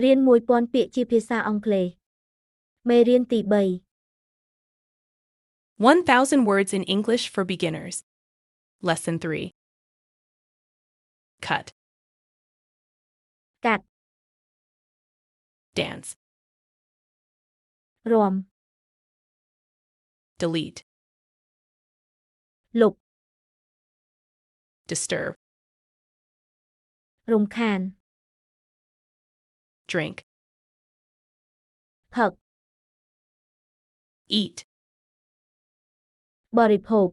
រៀន1000ពាក្យជាភាសាអង់គ្លេសមេរៀនទី3 1000 words in English for beginners. Lesson 3. Cut. កាត់ Dance. រាំ Delete. លុប Disturb. រំខាន Drink. ផឹក Eat. បរិភោគ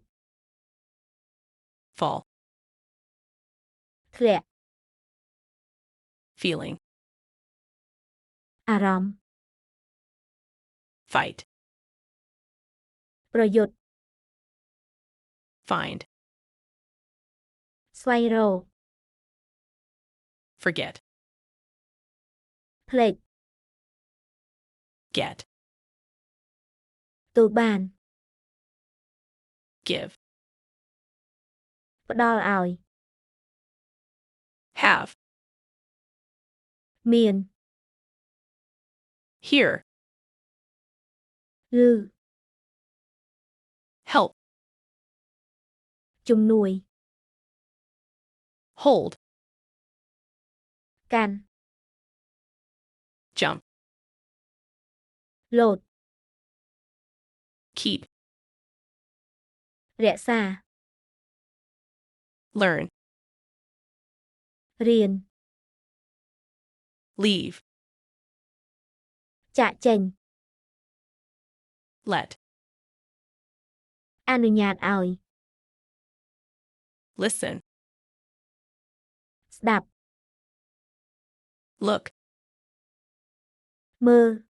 Fall. ធ្លាក់ Feeling. អារម្មណ៍ Fight. ប្រយុទ្ធ Find. ស្វែងរក Forget. ភ្លេច Get. ទទួលបាន Give. ផ្ដល់ឲ្យ Have. មាន Hear. ឮ Help. ជំនួយ Hold. កាន់ Jump. លោត Keep. រក្សា Learn. រៀន Leave. ចាកចេញ Let. អនុញ្ញាតឲ្យ Listen. ស្ដាប់ Look. មើល